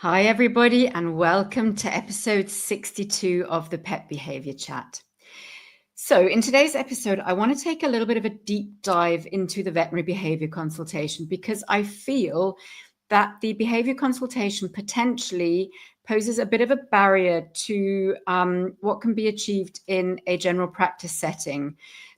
Hi, everybody, and welcome to episode 62 of the Pet Behavior Chat. So in today's episode, I want to take a little bit of a deep dive into the veterinary behavior consultation because I feel that the behavior consultation potentially poses a bit of a barrier to what can be achieved in a general practice setting.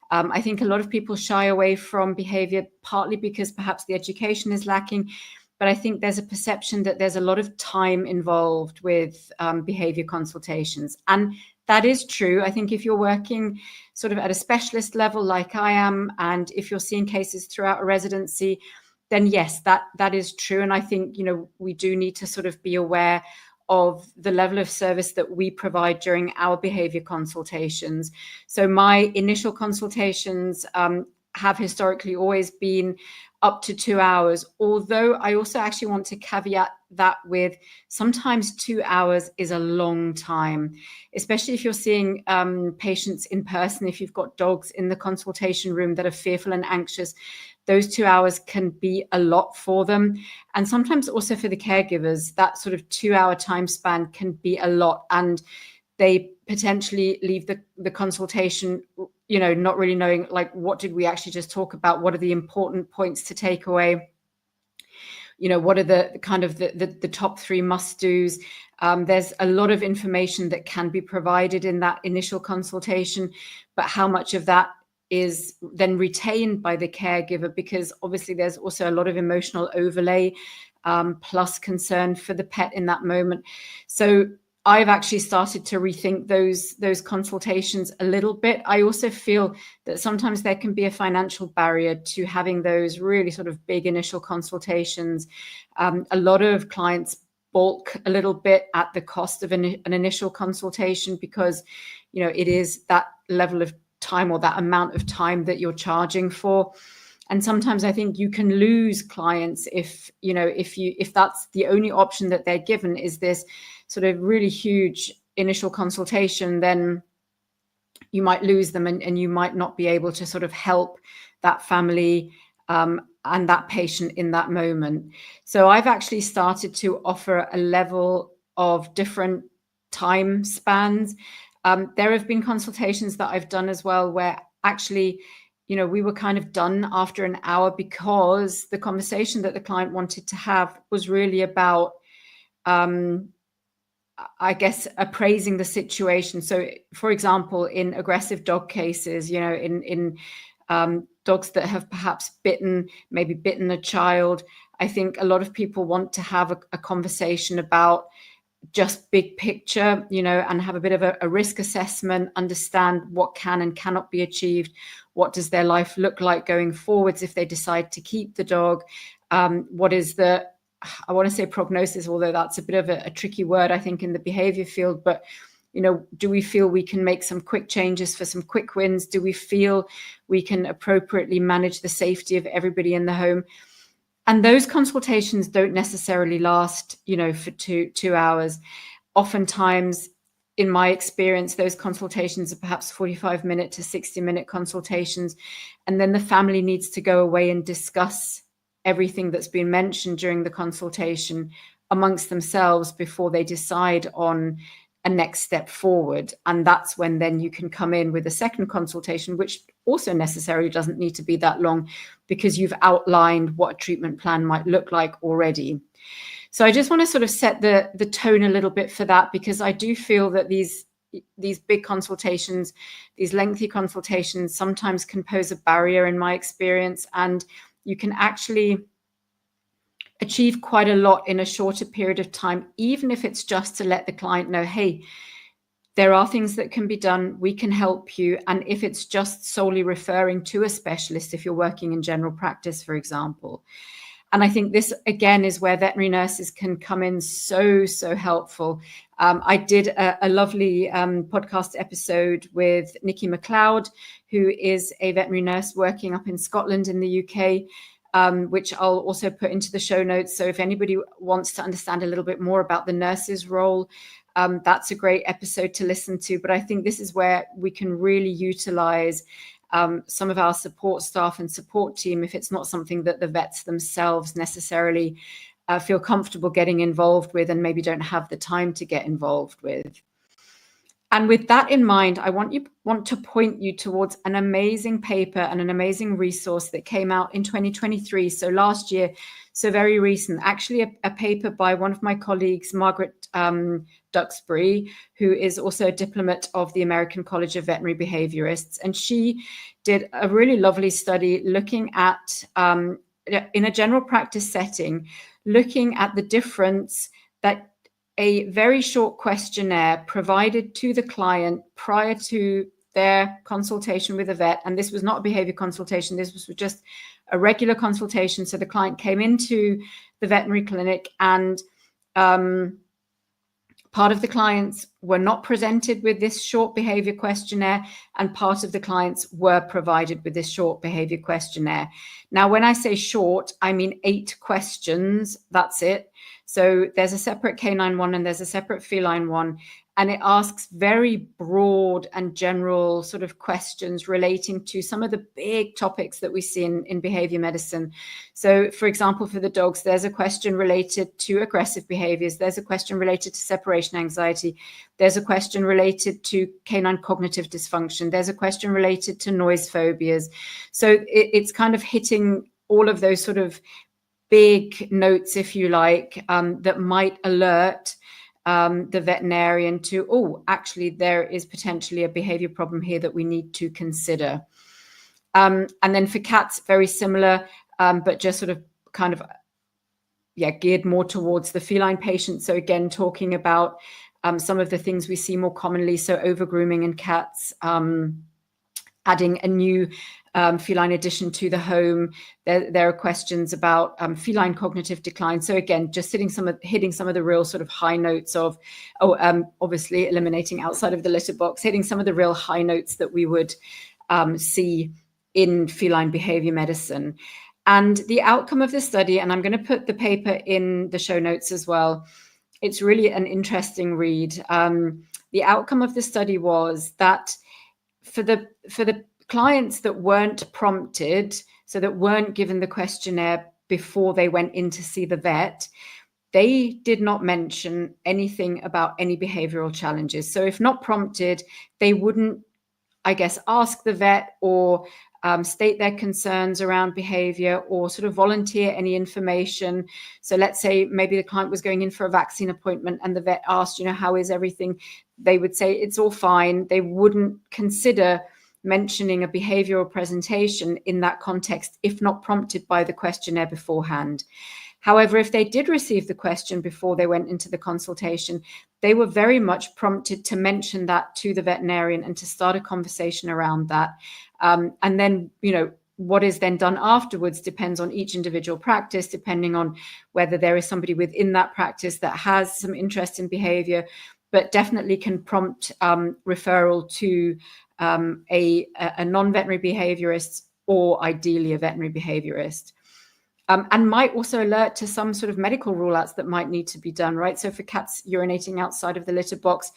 I think a lot of people shy away from behavior, partly because perhaps the education is lacking, but I think there's a perception that there's a lot of time involved with behavior consultations. And that is true. I think if you're working sort of at a specialist level like I am, and if you're seeing cases throughout a residency, then yes, that is true. And I think, we do need to sort of be aware of the level of service that we provide during our behavior consultations. So my initial consultations have historically always been up to 2 hours, although I also actually want to caveat that with sometimes 2 hours is a long time, especially if you're seeing patients in person. If you've got dogs in the consultation room that are fearful and anxious, those 2 hours can be a lot for them. And sometimes also for the caregivers, that sort of 2-hour time span can be a lot. And they potentially leave the consultation, not really knowing, like, what did we actually just talk about? What are the important points to take away? What are the kind of the top 3 must-dos? There's a lot of information that can be provided in that initial consultation, but how much of that is then retained by the caregiver? Because obviously there's also a lot of emotional overlay, plus concern for the pet in that moment. So I've actually started to rethink those consultations a little bit. I also feel that sometimes there can be a financial barrier to having those really sort of big initial consultations. A lot of clients balk a little bit at the cost of an initial consultation because, it is that level of time or that amount of time that you're charging for. And sometimes I think you can lose clients if that's the only option that they're given is this sort of really huge initial consultation. Then you might lose them and you might not be able to sort of help that family and that patient in that moment. So I've actually started to offer a level of different time spans. There have been consultations that I've done as well where actually, we were kind of done after an hour because the conversation that the client wanted to have was really about, I guess, appraising the situation. So, for example, in aggressive dog cases, in dogs that have perhaps bitten a child, I think a lot of people want to have a conversation about just big picture, and have a bit of a risk assessment, understand what can and cannot be achieved. What does their life look like going forwards if they decide to keep the dog? What is I want to say prognosis, although that's a bit of a tricky word, I think, in the behavior field. But, do we feel we can make some quick changes for some quick wins? Do we feel we can appropriately manage the safety of everybody in the home? And those consultations don't necessarily last, for two hours. Oftentimes, in my experience, those consultations are perhaps 45-minute to 60-minute consultations. And then the family needs to go away and discuss everything that's been mentioned during the consultation amongst themselves before they decide on a next step forward. And that's when then you can come in with a second consultation, which also necessarily doesn't need to be that long because you've outlined what a treatment plan might look like already. So I just want to sort of set the tone a little bit for that, because I do feel that these big consultations, these lengthy consultations, sometimes can pose a barrier in my experience, and you can actually achieve quite a lot in a shorter period of time, even if it's just to let the client know, hey, there are things that can be done, we can help you. And if it's just solely referring to a specialist, if you're working in general practice, for example. And I think this, again, is where veterinary nurses can come in so helpful. I did a lovely podcast episode with Nikki McLeod, who is a veterinary nurse working up in Scotland in the UK, which I'll also put into the show notes. So if anybody wants to understand a little bit more about the nurse's role, that's a great episode to listen to. But I think this is where we can really utilize some of our support staff and support team if it's not something that the vets themselves necessarily feel comfortable getting involved with and maybe don't have the time to get involved with. And with that in mind, I want to point you towards an amazing paper and an amazing resource that came out in 2023, so last year, so very recent, actually a paper by one of my colleagues, Margaret Duxbury, who is also a diplomat of the American College of Veterinary Behaviorists. And she did a really lovely study looking at, in a general practice setting, looking at the difference that a very short questionnaire provided to the client prior to their consultation with a vet. And this was not a behavior consultation. This was just a regular consultation. So the client came into the veterinary clinic, and part of the clients were not presented with this short behavior questionnaire, and part of the clients were provided with this short behavior questionnaire. Now, when I say short, I mean 8 questions. That's it. So there's a separate canine one and there's a separate feline one, and it asks very broad and general sort of questions relating to some of the big topics that we see in behavior medicine. So, for example, for the dogs, there's a question related to aggressive behaviors. There's a question related to separation anxiety. There's a question related to canine cognitive dysfunction. There's a question related to noise phobias. So it's kind of hitting all of those sort of big notes, if you like, that might alert the veterinarian to, oh, actually, there is potentially a behavior problem here that we need to consider. And then for cats, very similar, but just sort of kind of, geared more towards the feline patient. So again, talking about some of the things we see more commonly. So over-grooming in cats, adding a new feline addition to the home. There are questions about feline cognitive decline. So again, just hitting some of the real sort of high notes of, obviously eliminating outside of the litter box, hitting some of the real high notes that we would see in feline behavior medicine. And the outcome of the study, and I'm going to put the paper in the show notes as well, it's really an interesting read. The outcome of the study was that for the clients that weren't prompted, so that weren't given the questionnaire before they went in to see the vet, they did not mention anything about any behavioral challenges. So if not prompted, they wouldn't, I guess, ask the vet or state their concerns around behavior or sort of volunteer any information. So let's say maybe the client was going in for a vaccine appointment and the vet asked, how is everything? They would say it's all fine. They wouldn't consider mentioning a behavioral presentation in that context if not prompted by the questionnaire beforehand. However, if they did receive the question before they went into the consultation, they were very much prompted to mention that to the veterinarian and to start a conversation around that. And then, what is then done afterwards depends on each individual practice, depending on whether there is somebody within that practice that has some interest in behavior, but definitely can prompt referral to a non-veterinary behaviorist or ideally a veterinary behaviorist. And might also alert to some sort of medical rule outs that might need to be done, right? So for cats urinating outside of the litter box,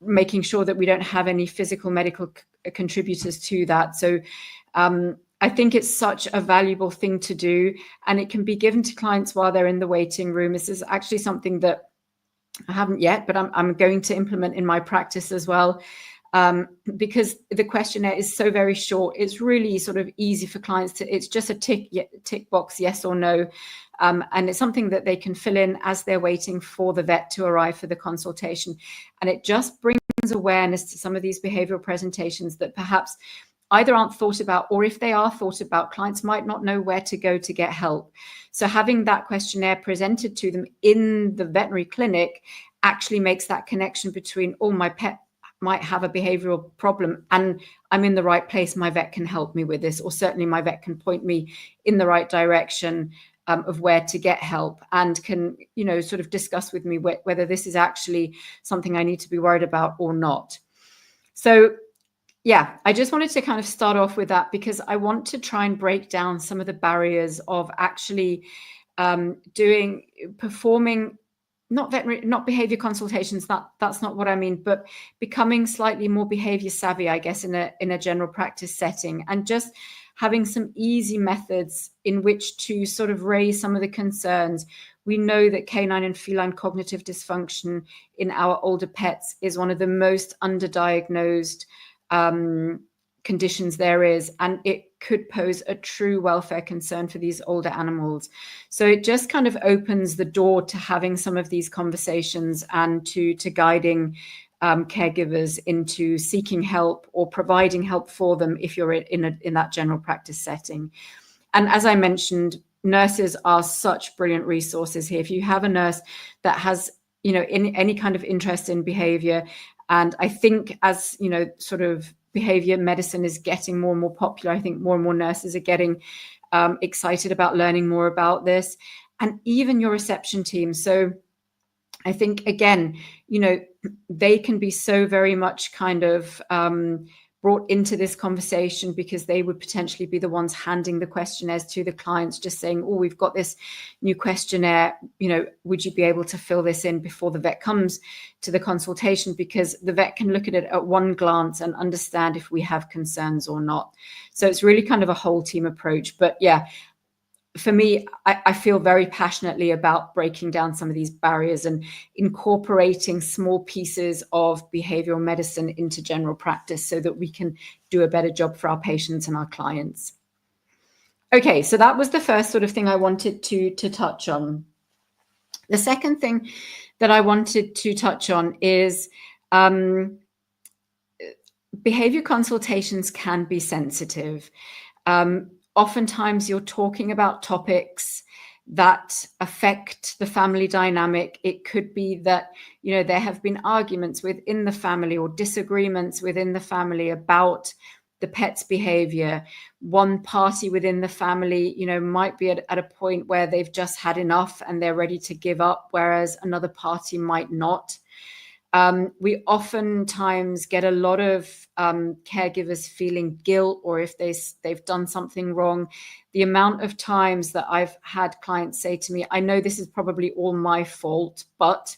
making sure that we don't have any physical medical contributors to that. So I think it's such a valuable thing to do, and it can be given to clients while they're in the waiting room. This is actually something that I haven't yet, but I'm going to implement in my practice as well. Because the questionnaire is so very short, it's really sort of easy for clients to, it's just a tick box, yes or no. And it's something that they can fill in as they're waiting for the vet to arrive for the consultation. And it just brings awareness to some of these behavioral presentations that perhaps either aren't thought about, or if they are thought about, clients might not know where to go to get help. So having that questionnaire presented to them in the veterinary clinic actually makes that connection between, oh, my pet might have a behavioral problem and I'm in the right place, my vet can help me with this, or certainly my vet can point me in the right direction of where to get help, and can, sort of discuss with me whether this is actually something I need to be worried about or not. So yeah, I just wanted to kind of start off with that because I want to try and break down some of the barriers of actually performing not behavior consultations, that's not what I mean, but becoming slightly more behavior savvy, I guess, in a general practice setting, and just having some easy methods in which to sort of raise some of the concerns. We know that canine and feline cognitive dysfunction in our older pets is one of the most underdiagnosed conditions there is, and it could pose a true welfare concern for these older animals. So it just kind of opens the door to having some of these conversations and to guiding caregivers into seeking help or providing help for them if you're in that general practice setting. And as I mentioned, nurses are such brilliant resources here. If you have a nurse that has, in any kind of interest in behavior, and I think as, sort of behavior medicine is getting more and more popular, I think more and more nurses are getting excited about learning more about this, and even your reception team. So I think, again, they can be so very much kind of brought into this conversation because they would potentially be the ones handing the questionnaires to the clients, just saying, oh, we've got this new questionnaire, would you be able to fill this in before the vet comes to the consultation? Because the vet can look at it at one glance and understand if we have concerns or not. So it's really kind of a whole team approach. But yeah, for me, I feel very passionately about breaking down some of these barriers and incorporating small pieces of behavioral medicine into general practice so that we can do a better job for our patients and our clients. Okay, so that was the first sort of thing I wanted to touch on. The second thing that I wanted to touch on is behavior consultations can be sensitive. Oftentimes you're talking about topics that affect the family dynamic. It could be that, there have been arguments within the family or disagreements within the family about the pet's behavior. One party within the family, might be at a point where they've just had enough and they're ready to give up, whereas another party might not. We oftentimes get a lot of caregivers feeling guilt, or if they've done something wrong. The amount of times that I've had clients say to me, I know this is probably all my fault, but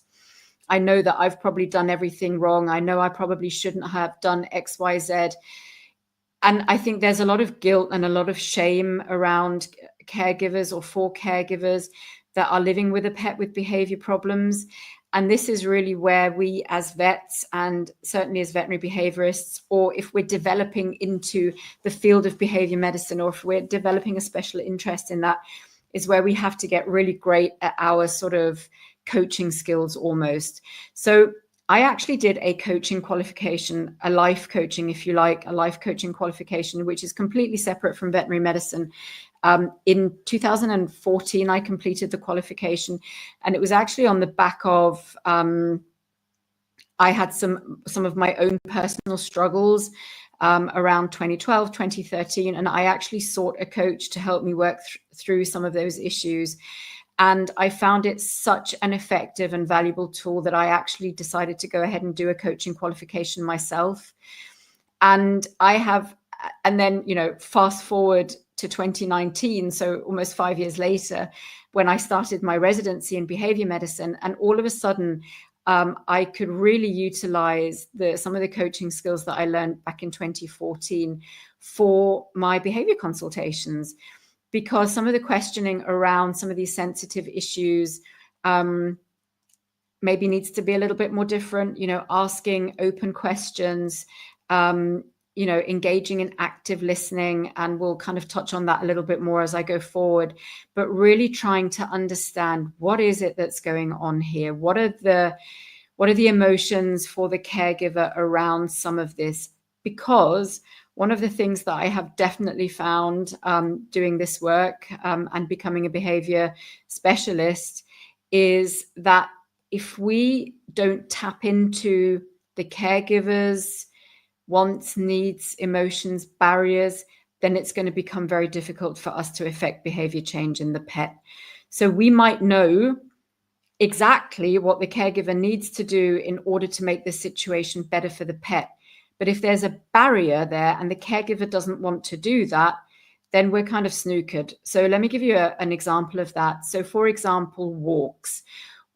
I know that I've probably done everything wrong. I know I probably shouldn't have done X, Y, Z. And I think there's a lot of guilt and a lot of shame around caregivers or for caregivers that are living with a pet with behavior problems. And this is really where we as vets, and certainly as veterinary behaviorists, or if we're developing into the field of behavior medicine, or if we're developing a special interest in that, is where we have to get really great at our sort of coaching skills almost. So I actually did a coaching qualification, a life coaching, if you like, a life coaching qualification, which is completely separate from veterinary medicine. In 2014, I completed the qualification, and it was actually on the back of I had some of my own personal struggles around 2012, 2013, and I actually sought a coach to help me work through some of those issues. And I found it such an effective and valuable tool that I actually decided to go ahead and do a coaching qualification myself. And then, fast forward to 2019, so almost 5 years later, when I started my residency in behavior medicine, and all of a sudden I could really utilize some of the coaching skills that I learned back in 2014 for my behavior consultations, because some of the questioning around some of these sensitive issues maybe needs to be a little bit more different, asking open questions, engaging in active listening, and we'll kind of touch on that a little bit more as I go forward, but really trying to understand what is it that's going on here? What are the emotions for the caregiver around some of this? Because one of the things that I have definitely found doing this work and becoming a behavior specialist is that if we don't tap into the caregivers' wants, needs, emotions, barriers, then it's going to become very difficult for us to affect behavior change in the pet. So we might know exactly what the caregiver needs to do in order to make the situation better for the pet. But if there's a barrier there and the caregiver doesn't want to do that, then we're kind of snookered. So let me give you an example of that. So for example, walks.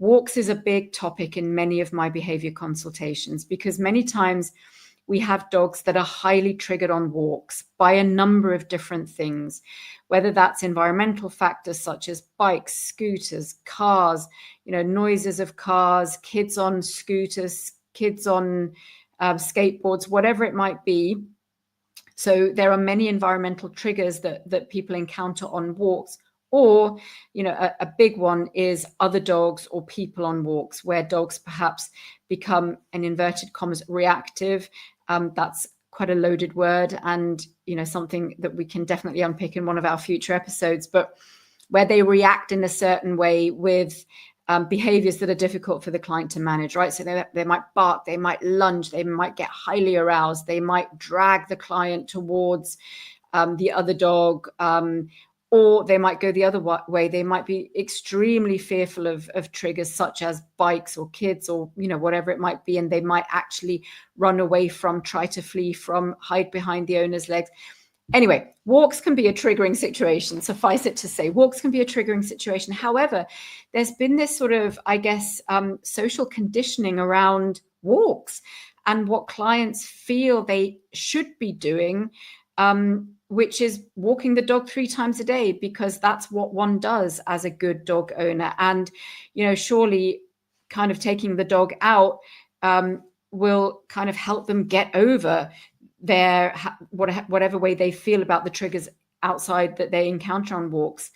Walks is a big topic in many of my behavior consultations, because many times we have dogs that are highly triggered on walks by a number of different things, whether that's environmental factors such as bikes, scooters, cars, noises of cars, kids on scooters, kids on skateboards, whatever it might be. So there are many environmental triggers that people encounter on walks. Or, a big one is other dogs or people on walks, where dogs perhaps become, in inverted commas, reactive. That's quite a loaded word, and something that we can definitely unpick in one of our future episodes, but where they react in a certain way with behaviors that are difficult for the client to manage, right? So they might bark, they might lunge, they might get highly aroused, they might drag the client towards the other dog, or they might go the other way. They might be extremely fearful of triggers such as bikes or kids or, whatever it might be. And they might actually run away from, try to flee from, hide behind the owner's legs. Anyway, walks can be a triggering situation. Suffice it to say, walks can be a triggering situation. However, there's been this sort of, I guess, social conditioning around walks and what clients feel they should be doing, which is walking the dog 3 times a day, because that's what one does as a good dog owner. And, surely kind of taking the dog out will kind of help them get over their whatever way they feel about the triggers outside that they encounter on walks.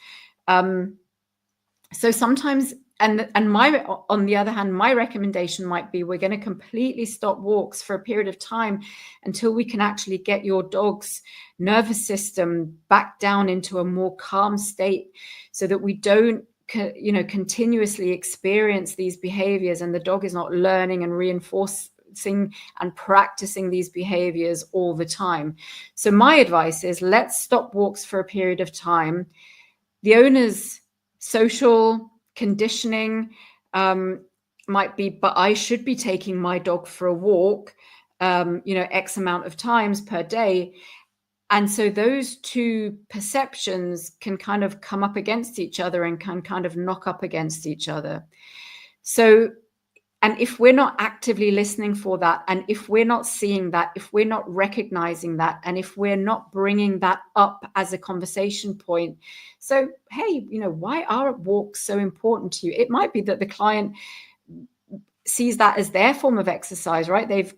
So sometimes, and on the other hand, my recommendation might be we're going to completely stop walks for a period of time until we can actually get your dog's nervous system back down into a more calm state, so that we don't continuously experience these behaviors and the dog is not learning and reinforcing and practicing these behaviors all the time. So my advice is, let's stop walks for a period of time. The owner's social conditioning might be, but I should be taking my dog for a walk, X amount of times per day. And so those two perceptions can kind of come up against each other and can kind of knock up against each other. So, and if we're not actively listening for that, and if we're not seeing that, if we're not recognizing that, and if we're not bringing that up as a conversation point, so, hey, why are walks so important to you? It might be that the client sees that as their form of exercise, right? They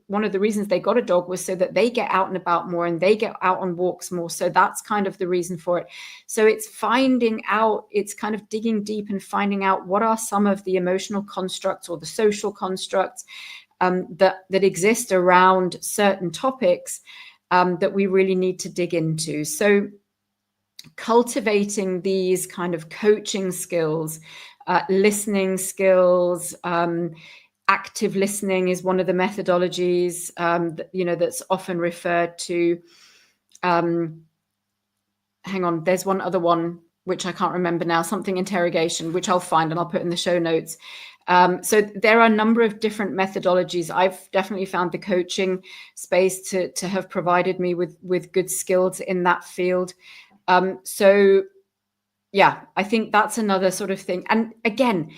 one of the reasons they got a dog was so that they get out and about more and they get out on walks more. So that's kind of the reason for it. So it's finding out, it's kind of digging deep and finding out what are some of the emotional constructs or the social constructs that exist around certain topics that we really need to dig into. So cultivating these kind of coaching skills, listening skills, active listening is one of the methodologies that's often referred to. Hang on, there's one other one which I can't remember now, something interrogation, which I'll find and I'll put in the show notes. So there are a number of different methodologies. I've definitely found the coaching space to have provided me with good skills in that field. So yeah, I think that's another sort of thing. And again,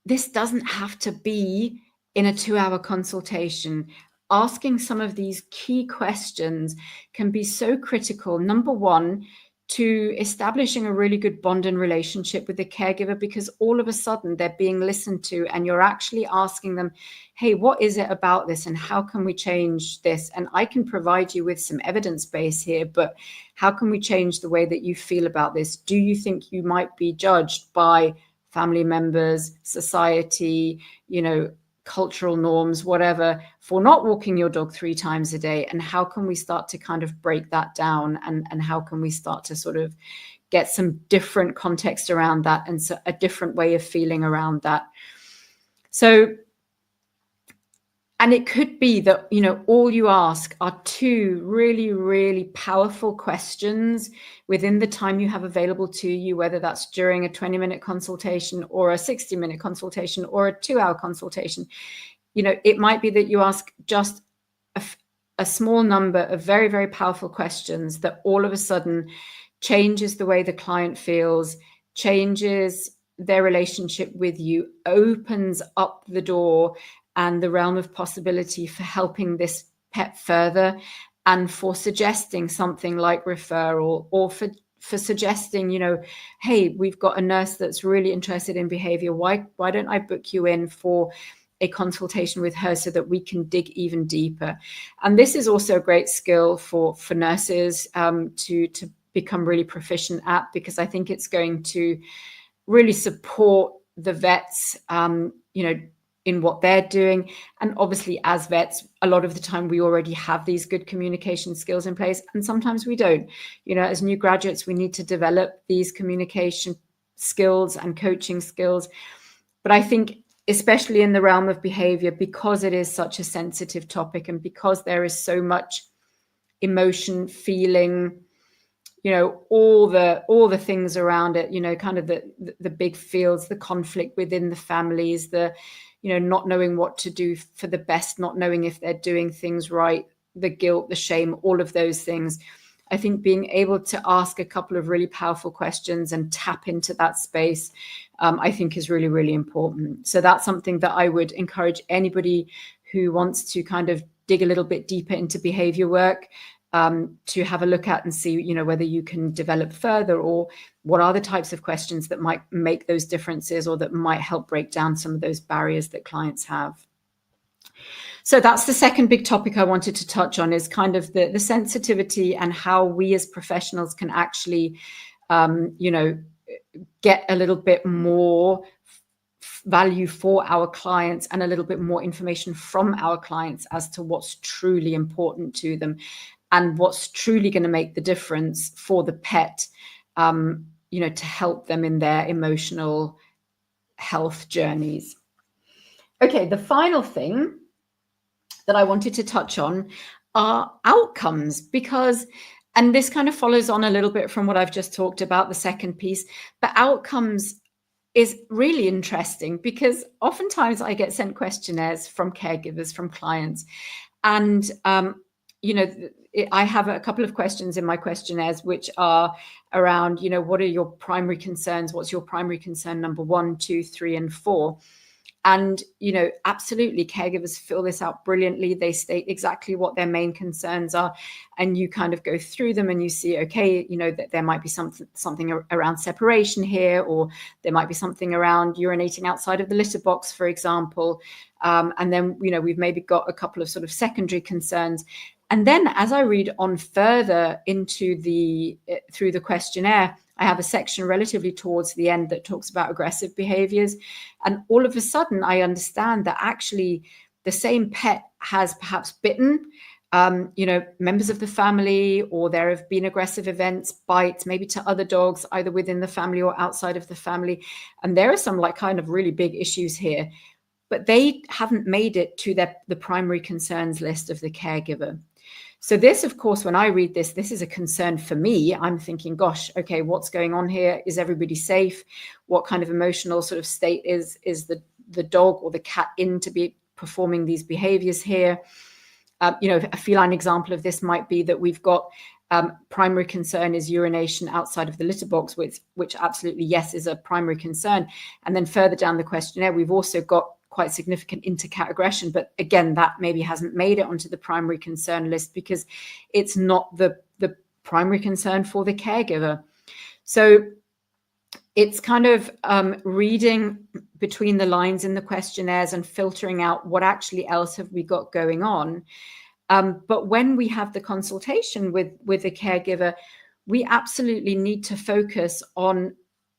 this doesn't have to be in a 2-hour consultation. Asking some of these key questions can be so critical. Number one, to establishing a really good bond and relationship with the caregiver, because all of a sudden they're being listened to and you're actually asking them, hey, what is it about this and how can we change this? And I can provide you with some evidence base here, but how can we change the way that you feel about this? Do you think you might be judged by family members, society, cultural norms, whatever, for not walking your dog 3 times a day? And how can we start to kind of break that down? And how can we start to sort of get some different context around that and so a different way of feeling around that? So, and it could be that, all you ask are 2 really, really powerful questions within the time you have available to you, whether that's during a 20-minute consultation or a 60-minute consultation or a 2-hour consultation. It might be that you ask just a small number of very, very powerful questions that all of a sudden changes the way the client feels, changes their relationship with you, opens up the door and the realm of possibility for helping this pet further, and for suggesting something like referral, or for suggesting, hey, we've got a nurse that's really interested in behavior. Why don't I book you in for a consultation with her so that we can dig even deeper? And this is also a great skill for nurses to become really proficient at, because I think it's going to really support the vets, in what they're doing. And obviously, as vets, a lot of the time we already have these good communication skills in place, and sometimes we don't. As new graduates, we need to develop these communication skills and coaching skills. But I think, especially in the realm of behavior, because it is such a sensitive topic, and because there is so much emotion, feeling, all the things around it, kind of the big fields, the conflict within the families, the not knowing what to do for the best, not knowing if they're doing things right, the guilt, the shame, all of those things. I think being able to ask a couple of really powerful questions and tap into that space, I think is really, really important. So that's something that I would encourage anybody who wants to kind of dig a little bit deeper into behavior work to have a look at and see, whether you can develop further, or what are the types of questions that might make those differences, or that might help break down some of those barriers that clients have. So that's the second big topic I wanted to touch on, is kind of the sensitivity and how we as professionals can actually, get a little bit more value for our clients and a little bit more information from our clients as to what's truly important to them and what's truly going to make the difference for the pet, to help them in their emotional health journeys. Okay, the final thing that I wanted to touch on are outcomes, because, and this kind of follows on a little bit from what I've just talked about, the second piece, but outcomes is really interesting, because oftentimes I get sent questionnaires from caregivers, from clients, and I have a couple of questions in my questionnaires which are around, what are your primary concerns? What's your primary concern number 1, 2, 3, and 4? And, absolutely, caregivers fill this out brilliantly. They state exactly what their main concerns are. And you kind of go through them and you see, okay, that there might be something around separation here, or there might be something around urinating outside of the litter box, for example. And then, we've maybe got a couple of sort of secondary concerns. And then as I read on further into through the questionnaire, I have a section relatively towards the end that talks about aggressive behaviors. And all of a sudden, I understand that actually the same pet has perhaps bitten, members of the family, or there have been aggressive events, bites, maybe to other dogs, either within the family or outside of the family. And there are some kind of really big issues here, but they haven't made it to the primary concerns list of the caregiver. So this, of course, when I read this is a concern for me. I'm thinking, gosh, okay, what's going on here? Is everybody safe? What kind of emotional sort of state is the dog or the cat in to be performing these behaviors here? A feline example of this might be that we've got primary concern is urination outside of the litter box, which absolutely, yes, is a primary concern. And then further down the questionnaire, we've also got quite significant intercat aggression. But again, that maybe hasn't made it onto the primary concern list because it's not the primary concern for the caregiver. So it's kind of reading between the lines in the questionnaires and filtering out what actually else have we got going on. But when we have the consultation with the caregiver, we absolutely need to focus on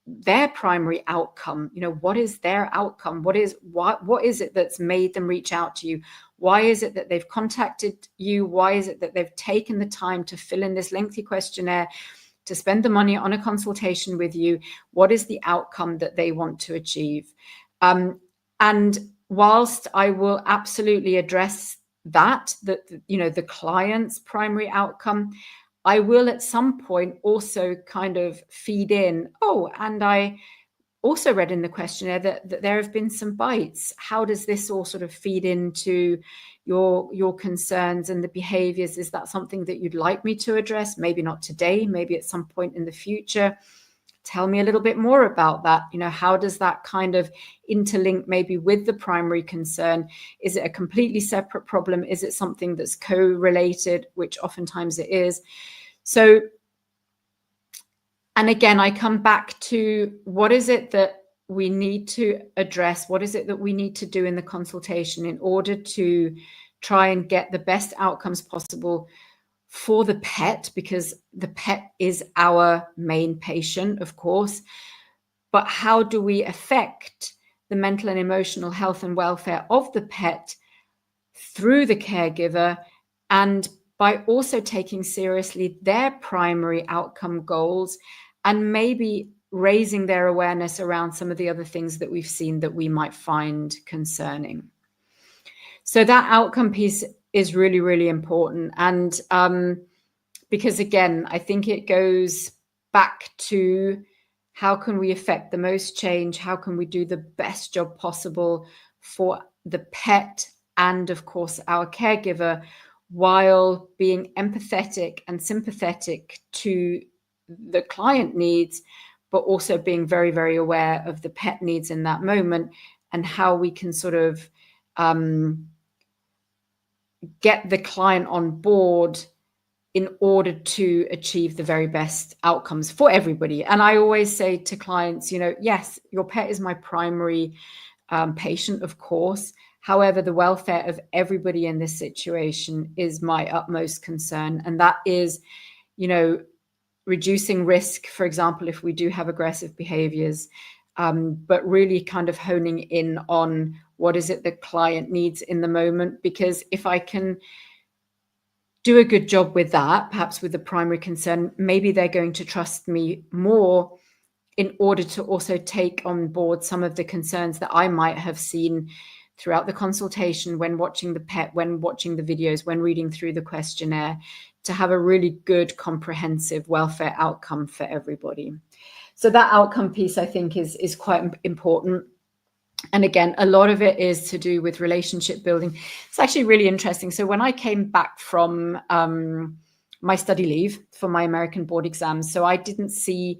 their primary outcome. What is their outcome? What is it that's made them reach out to you? Why is it that they've contacted you? Why is it that they've taken the time to fill in this lengthy questionnaire, to spend the money on a consultation with you? What is the outcome that they want to achieve? And whilst I will absolutely address the client's primary outcome, I will at some point also kind of feed in, and I also read in the questionnaire that there have been some bites. How does this all sort of feed into your concerns and the behaviors? Is that something that you'd like me to address? Maybe not today, maybe at some point in the future. tell me a little bit more about that. How does that kind of interlink maybe with the primary concern? Is it a completely separate problem? Is it something that's co-related, which oftentimes it is? So, and again, I come back to what is it that we need to address? What is it that we need to do in the consultation in order to try and get the best outcomes possible for the pet, because the pet is our main patient, of course, but how do we affect the mental and emotional health and welfare of the pet through the caregiver, and by also taking seriously their primary outcome goals and maybe raising their awareness around some of the other things that we've seen that we might find concerning. So that outcome piece is really, really important. And because again, I think it goes back to how can we affect the most change? How can we do the best job possible for the pet and of course our caregiver, while being empathetic and sympathetic to the client needs, but also being very, very aware of the pet needs in that moment and how we can sort of get the client on board in order to achieve the very best outcomes for everybody. And I always say to clients, yes, your pet is my primary patient, of course. However, the welfare of everybody in this situation is my utmost concern. And that is, reducing risk, for example, if we do have aggressive behaviors, but really kind of honing in on what is it the client needs in the moment. Because if I can do a good job with that, perhaps with the primary concern, maybe they're going to trust me more in order to also take on board some of the concerns that I might have seen throughout the consultation, when watching the pet, when watching the videos, when reading through the questionnaire, to have a really good, comprehensive welfare outcome for everybody. So that outcome piece, I think, is quite important. And again, a lot of it is to do with relationship building. It's actually really interesting. So when I came back from my study leave for my American board exams, so I didn't see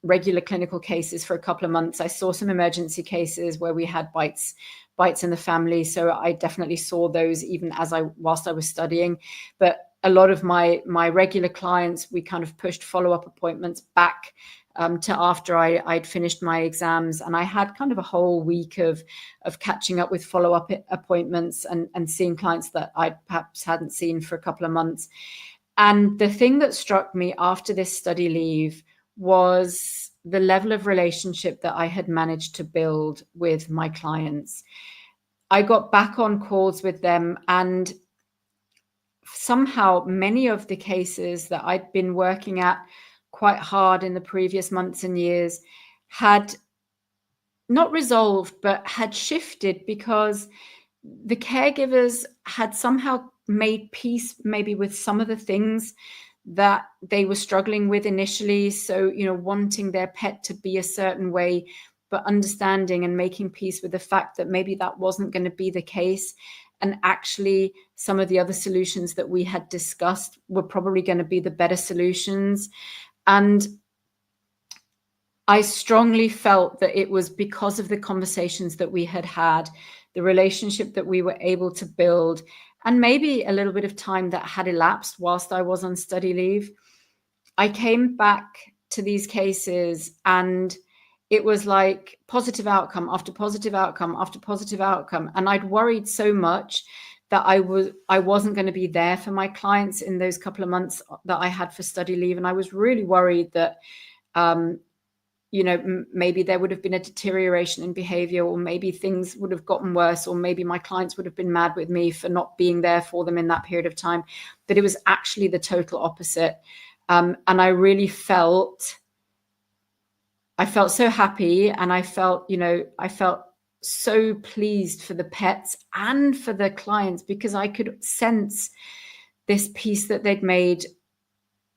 regular clinical cases for a couple of months. I saw some emergency cases where we had bites in the family. So I definitely saw those even whilst I was studying. But a lot of my regular clients, we kind of pushed follow-up appointments back to after I'd finished my exams, and I had kind of a whole week of catching up with follow-up appointments and seeing clients that I perhaps hadn't seen for a couple of months. And the thing that struck me after this study leave was the level of relationship that I had managed to build with my clients. I got back on calls with them, and somehow many of the cases that I'd been working at quite hard in the previous months and years had not resolved, but had shifted, because the caregivers had somehow made peace maybe with some of the things that they were struggling with initially. So, wanting their pet to be a certain way, but understanding and making peace with the fact that maybe that wasn't going to be the case. And actually, some of the other solutions that we had discussed were probably going to be the better solutions. And I strongly felt that it was because of the conversations that we had, the relationship that we were able to build, and maybe a little bit of time that had elapsed whilst I was on study leave. I came back to these cases, and it was like positive outcome after positive outcome after positive outcome. And I'd worried so much that I wasn't going to be there for my clients in those couple of months that I had for study leave. And I was really worried that, maybe there would have been a deterioration in behavior, or maybe things would have gotten worse, or maybe my clients would have been mad with me for not being there for them in that period of time. But it was actually the total opposite. And I really felt so happy, and I felt so pleased for the pets and for the clients, because I could sense this peace that they'd made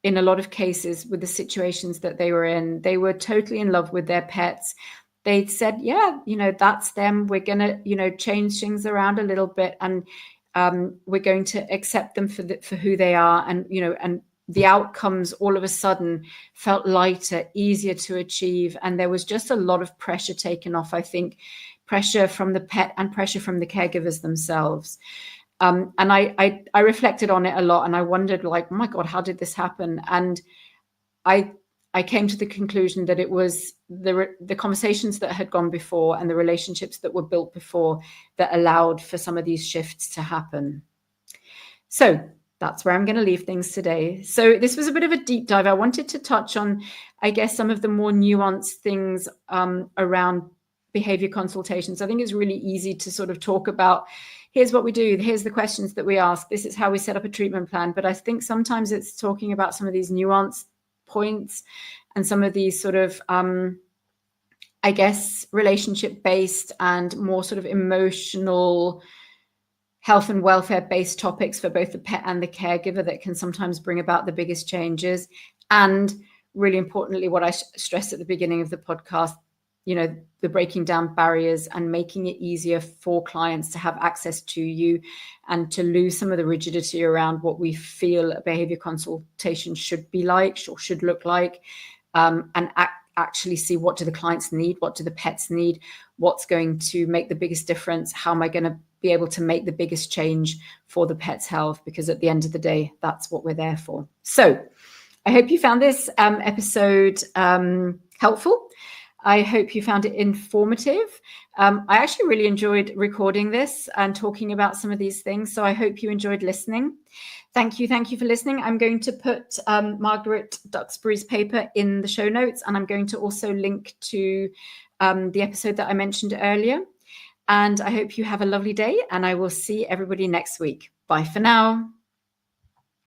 in a lot of cases with the situations that they were in. They were totally in love with their pets. They'd said, yeah, that's them. We're going to, change things around a little bit, and we're going to accept them for who they are, and the outcomes all of a sudden felt lighter, easier to achieve. And there was just a lot of pressure taken off, I think, pressure from the pet and pressure from the caregivers themselves. And I reflected on it a lot, and I wondered, like, oh my God, how did this happen? And I came to the conclusion that it was the conversations that had gone before and the relationships that were built before that allowed for some of these shifts to happen. So that's where I'm going to leave things today. So this was a bit of a deep dive. I wanted to touch on, I guess, some of the more nuanced things around behavior consultations. I think it's really easy to sort of talk about, here's what we do, here's the questions that we ask, this is how we set up a treatment plan. But I think sometimes it's talking about some of these nuanced points and some of these sort of, I guess, relationship-based and more sort of emotional, health and welfare-based topics for both the pet and the caregiver that can sometimes bring about the biggest changes. And really importantly, what I stressed at the beginning of the podcast, you know, the breaking down barriers and making it easier for clients to have access to you and to lose some of the rigidity around what we feel a behavior consultation should be like or should look like, and actually see, what do the clients need, what do the pets need, what's going to make the biggest difference, how am I going to be able to make the biggest change for the pet's health, because at the end of the day, that's what we're there for. So I hope you found this episode helpful. I hope you found it informative. I actually really enjoyed recording this and talking about some of these things. So I hope you enjoyed listening. Thank you for listening. I'm going to put Margaret Duxbury's paper in the show notes, and I'm going to also link to the episode that I mentioned earlier. And I hope you have a lovely day, and I will see everybody next week. Bye for now.